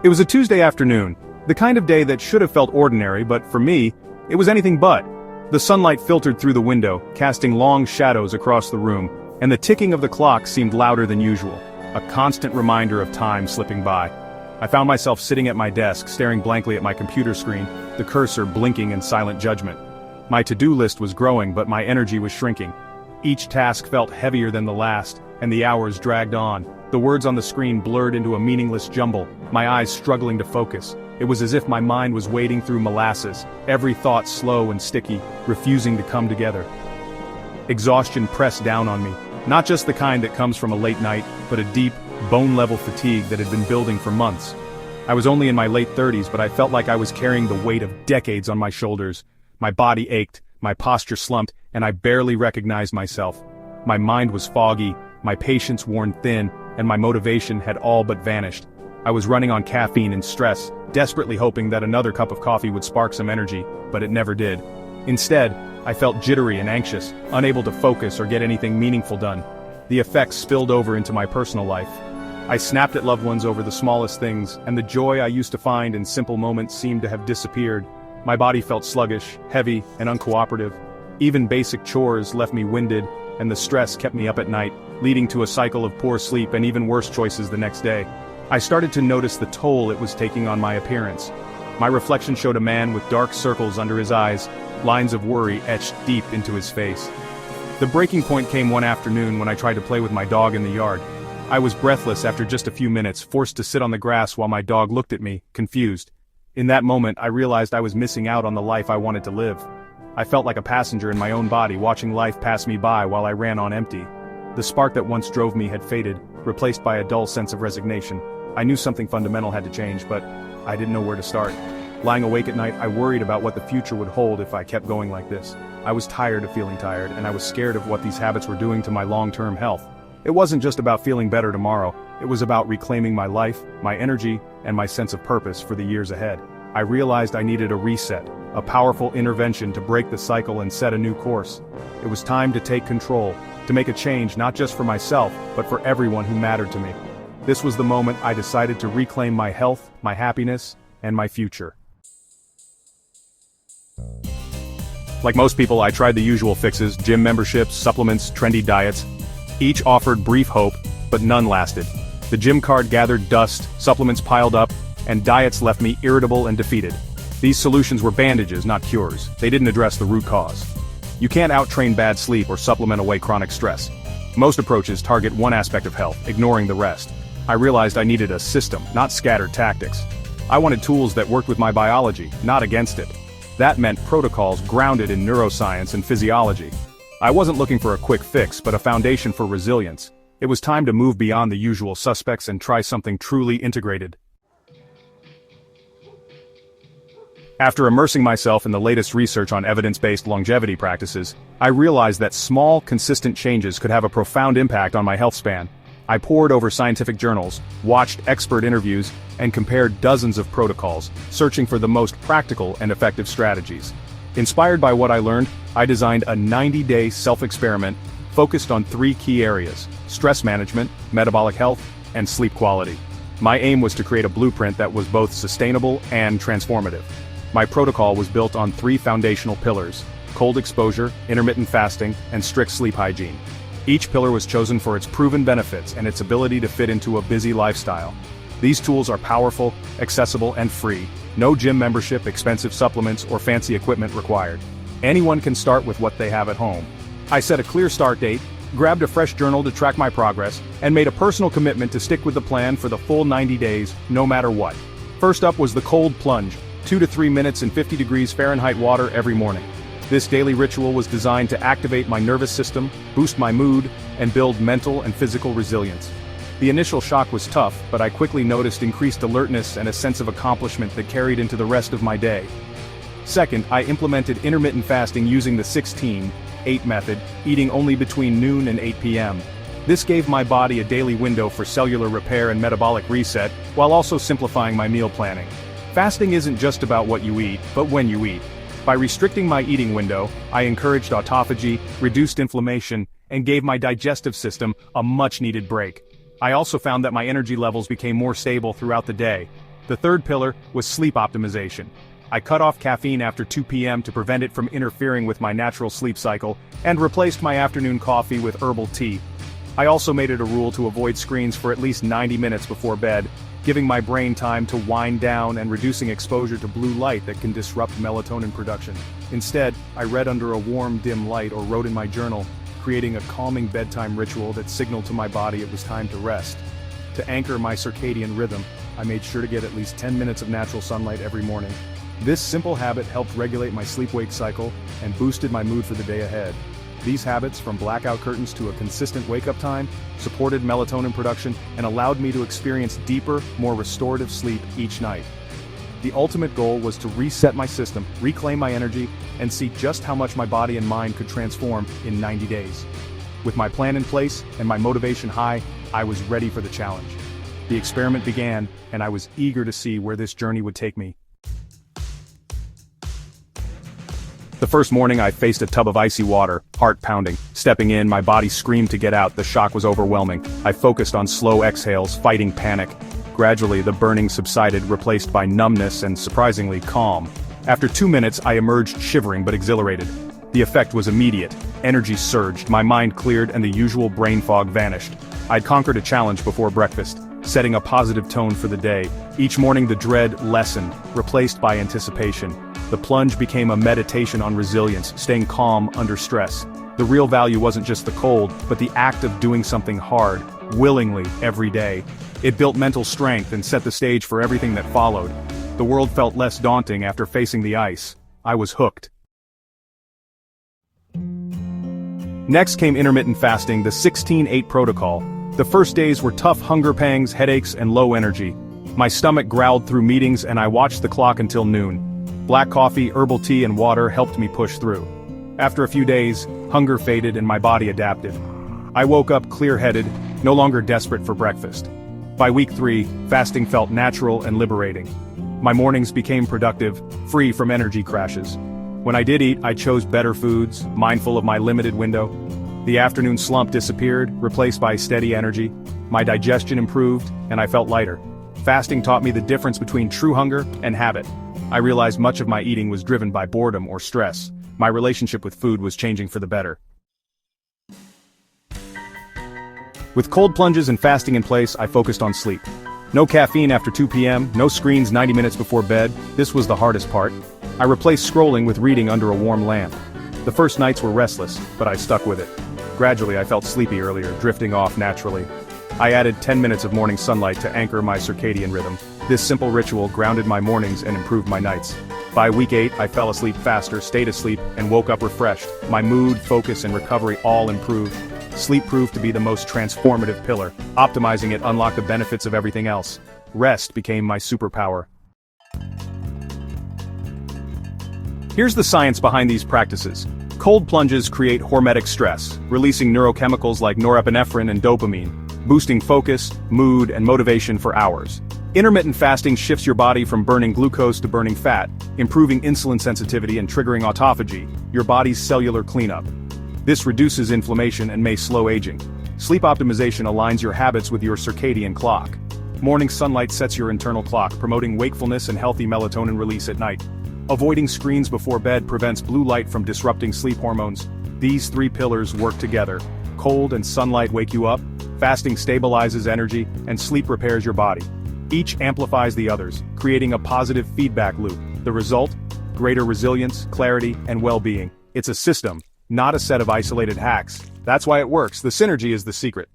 It was a Tuesday afternoon, the kind of day that should have felt ordinary, but for me, it was anything but. The sunlight filtered through the window, casting long shadows across the room, and the ticking of the clock seemed louder than usual, a constant reminder of time slipping by. I found myself sitting at my desk, staring blankly at my computer screen, the cursor blinking in silent judgment. My to-do list was growing, but my energy was shrinking. Each task felt heavier than the last, and the hours dragged on. The words on the screen blurred into a meaningless jumble, my eyes struggling to focus. It was as if my mind was wading through molasses, every thought slow and sticky, refusing to come together. Exhaustion pressed down on me, not just the kind that comes from a late night, but a deep, bone-level fatigue that had been building for months. I was only in my late 30s, but I felt like I was carrying the weight of decades on my shoulders. My body ached, my posture slumped, and I barely recognized myself. My mind was foggy, my patience worn thin, and my motivation had all but vanished. I was running on caffeine and stress, desperately hoping that another cup of coffee would spark some energy, but it never did. Instead, I felt jittery and anxious, unable to focus or get anything meaningful done. The effects spilled over into my personal life. I snapped at loved ones over the smallest things, and the joy I used to find in simple moments seemed to have disappeared. My body felt sluggish, heavy, and uncooperative. Even basic chores left me winded, and the stress kept me up at night, leading to a cycle of poor sleep and even worse choices the next day. I started to notice the toll it was taking on my appearance. My reflection showed a man with dark circles under his eyes, lines of worry etched deep into his face. The breaking point came one afternoon when I tried to play with my dog in the yard. I was breathless after just a few minutes, forced to sit on the grass while my dog looked at me, confused. In that moment, I realized I was missing out on the life I wanted to live. I felt like a passenger in my own body, watching life pass me by while I ran on empty. The spark that once drove me had faded, replaced by a dull sense of resignation. I knew something fundamental had to change, but I didn't know where to start. Lying awake at night, I worried about what the future would hold if I kept going like this. I was tired of feeling tired, and I was scared of what these habits were doing to my long-term health. It wasn't just about feeling better tomorrow, it was about reclaiming my life, my energy, and my sense of purpose for the years ahead. I realized I needed a reset, a powerful intervention to break the cycle and set a new course. It was time to take control, to make a change not just for myself, but for everyone who mattered to me. This was the moment I decided to reclaim my health, my happiness, and my future. Like most people, I tried the usual fixes: gym memberships, supplements, trendy diets. Each offered brief hope, but none lasted. The gym card gathered dust, supplements piled up, and diets left me irritable and defeated. These solutions were bandages, not cures. They didn't address the root cause. You can't out-train bad sleep or supplement away chronic stress. Most approaches target one aspect of health, ignoring the rest. I realized I needed a system, not scattered tactics. I wanted tools that worked with my biology, not against it. That meant protocols grounded in neuroscience and physiology. I wasn't looking for a quick fix, but a foundation for resilience. It was time to move beyond the usual suspects and try something truly integrated. After immersing myself in the latest research on evidence-based longevity practices, I realized that small, consistent changes could have a profound impact on my health span. I pored over scientific journals, watched expert interviews, and compared dozens of protocols, searching for the most practical and effective strategies. Inspired by what I learned, I designed a 90-day self-experiment focused on 3 key areas: stress management, metabolic health, and sleep quality. My aim was to create a blueprint that was both sustainable and transformative. My protocol was built on 3 foundational pillars: cold exposure, intermittent fasting, and strict sleep hygiene. Each pillar was chosen for its proven benefits and its ability to fit into a busy lifestyle. These tools are powerful, accessible, and free. No gym membership, expensive supplements, or fancy equipment required. Anyone can start with what they have at home. I set a clear start date, grabbed a fresh journal to track my progress, and made a personal commitment to stick with the plan for the full 90 days, no matter what. First up was the cold plunge, 2 to 3 minutes in 50 degrees Fahrenheit water every morning. This daily ritual was designed to activate my nervous system, boost my mood, and build mental and physical resilience. The initial shock was tough, but I quickly noticed increased alertness and a sense of accomplishment that carried into the rest of my day. Second, I implemented intermittent fasting using the 16-8 method, eating only between noon and 8 p.m. This gave my body a daily window for cellular repair and metabolic reset, while also simplifying my meal planning. Fasting isn't just about what you eat, but when you eat. By restricting my eating window, I encouraged autophagy, reduced inflammation, and gave my digestive system a much-needed break. I also found that my energy levels became more stable throughout the day. The third pillar was sleep optimization. I cut off caffeine after 2 p.m. to prevent it from interfering with my natural sleep cycle, and replaced my afternoon coffee with herbal tea. I also made it a rule to avoid screens for at least 90 minutes before bed, giving my brain time to wind down and reducing exposure to blue light that can disrupt melatonin production. Instead, I read under a warm, dim light or wrote in my journal, creating a calming bedtime ritual that signaled to my body it was time to rest. To anchor my circadian rhythm, I made sure to get at least 10 minutes of natural sunlight every morning. This simple habit helped regulate my sleep-wake cycle and boosted my mood for the day ahead. These habits, from blackout curtains to a consistent wake-up time, supported melatonin production and allowed me to experience deeper, more restorative sleep each night. The ultimate goal was to reset my system, reclaim my energy, and see just how much my body and mind could transform in 90 days. With my plan in place and my motivation high, I was ready for the challenge. The experiment began, and I was eager to see where this journey would take me. The first morning I faced a tub of icy water, heart pounding. Stepping in, my body screamed to get out. The shock was overwhelming. I focused on slow exhales, fighting panic. Gradually, the burning subsided, replaced by numbness and, surprisingly, calm. After 2 minutes, I emerged shivering but exhilarated. The effect was immediate. Energy surged, my mind cleared, and the usual brain fog vanished. I'd conquered a challenge before breakfast, setting a positive tone for the day. Each morning the dread lessened, replaced by anticipation. The plunge became a meditation on resilience, staying calm under stress. The real value wasn't just the cold, but the act of doing something hard, willingly, every day. It built mental strength and set the stage for everything that followed. The world felt less daunting after facing the ice. I was hooked. Next came intermittent fasting, the 16-8 protocol. The first days were tough hunger pangs, headaches, and low energy. My stomach growled through meetings and I watched the clock until noon. Black coffee, herbal tea, and water helped me push through. After a few days, hunger faded and my body adapted. I woke up clear-headed, no longer desperate for breakfast. By week 3, fasting felt natural and liberating. My mornings became productive, free from energy crashes. When I did eat, I chose better foods, mindful of my limited window. The afternoon slump disappeared, replaced by steady energy. My digestion improved, and I felt lighter. Fasting taught me the difference between true hunger and habit. I realized much of my eating was driven by boredom or stress. My relationship with food was changing for the better. With cold plunges and fasting in place, I focused on sleep. No caffeine after 2 p.m., no screens 90 minutes before bed. This was the hardest part. I replaced scrolling with reading under a warm lamp. The first nights were restless, but I stuck with it. Gradually, I felt sleepy earlier, drifting off naturally. I added 10 minutes of morning sunlight to anchor my circadian rhythm. This simple ritual grounded my mornings and improved my nights. By week 8, I fell asleep faster, stayed asleep, and woke up refreshed. My mood, focus, and recovery all improved. Sleep proved to be the most transformative pillar. Optimizing it unlocked the benefits of everything else. Rest became my superpower. Here's the science behind these practices. Cold plunges create hormetic stress, releasing neurochemicals like norepinephrine and dopamine, boosting focus, mood, and motivation for hours. Intermittent fasting shifts your body from burning glucose to burning fat, improving insulin sensitivity and triggering autophagy, your body's cellular cleanup. This reduces inflammation and may slow aging. Sleep optimization aligns your habits with your circadian clock. Morning sunlight sets your internal clock, promoting wakefulness and healthy melatonin release at night. Avoiding screens before bed prevents blue light from disrupting sleep hormones. These 3 pillars work together. Cold and sunlight wake you up, fasting stabilizes energy, and sleep repairs your body. Each amplifies the others, creating a positive feedback loop. The result? Greater resilience, clarity, and well-being. It's a system, not a set of isolated hacks. That's why it works. The synergy is the secret.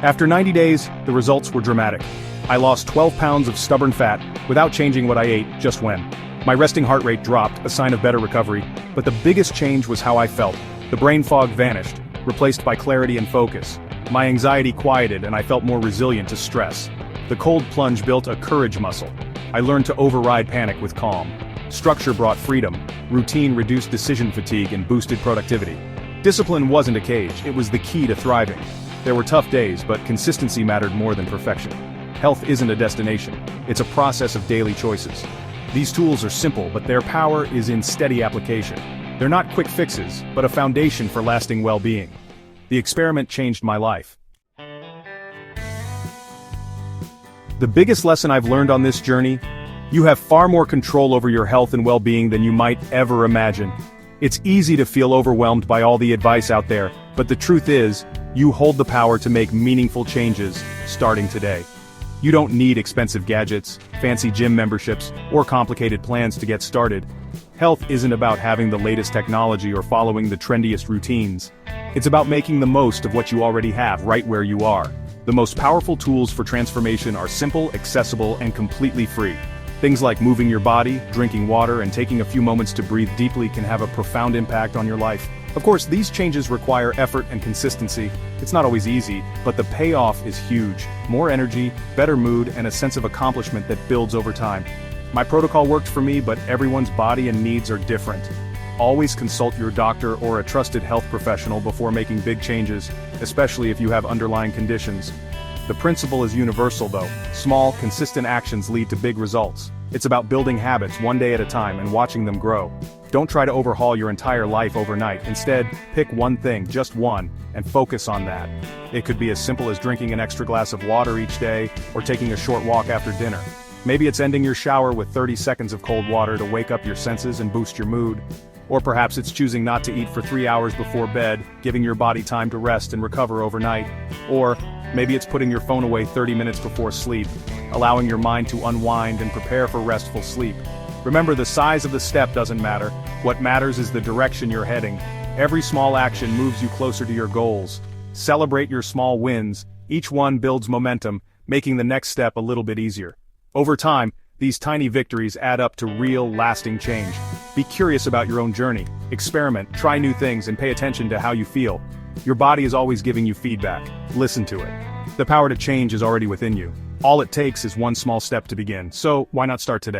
After 90 days, the results were dramatic. I lost 12 pounds of stubborn fat, without changing what I ate, just when. My resting heart rate dropped, a sign of better recovery, but the biggest change was how I felt. The brain fog vanished, replaced by clarity and focus. My anxiety quieted and I felt more resilient to stress. The cold plunge built a courage muscle. I learned to override panic with calm. Structure brought freedom. Routine reduced decision fatigue and boosted productivity. Discipline wasn't a cage, it was the key to thriving. There were tough days, but consistency mattered more than perfection. Health isn't a destination, it's a process of daily choices. These tools are simple, but their power is in steady application. They're not quick fixes, but a foundation for lasting well-being. The experiment changed my life. The biggest lesson I've learned on this journey? You have far more control over your health and well-being than you might ever imagine. It's easy to feel overwhelmed by all the advice out there, but the truth is, you hold the power to make meaningful changes, starting today. You don't need expensive gadgets, fancy gym memberships, or complicated plans to get started. Health isn't about having the latest technology or following the trendiest routines. It's about making the most of what you already have right where you are. The most powerful tools for transformation are simple, accessible, and completely free. Things like moving your body, drinking water, and taking a few moments to breathe deeply can have a profound impact on your life. Of course, these changes require effort and consistency. It's not always easy, but the payoff is huge. More energy, better mood, and a sense of accomplishment that builds over time. My protocol worked for me, but everyone's body and needs are different. Always consult your doctor or a trusted health professional before making big changes, especially if you have underlying conditions. The principle is universal though. Small, consistent actions lead to big results. It's about building habits one day at a time and watching them grow. Don't try to overhaul your entire life overnight. Instead, pick one thing, just one, and focus on that. It could be as simple as drinking an extra glass of water each day, or taking a short walk after dinner. Maybe it's ending your shower with 30 seconds of cold water to wake up your senses and boost your mood. Or perhaps it's choosing not to eat for 3 hours before bed, giving your body time to rest and recover overnight. Or maybe it's putting your phone away 30 minutes before sleep, allowing your mind to unwind and prepare for restful sleep. Remember, the size of the step doesn't matter. What matters is the direction you're heading. Every small action moves you closer to your goals. Celebrate your small wins. Each one builds momentum, making the next step a little bit easier. Over time, these tiny victories add up to real, lasting change. Be curious about your own journey. Experiment, try new things, and pay attention to how you feel. Your body is always giving you feedback. Listen to it. The power to change is already within you. All it takes is one small step to begin, so why not start today?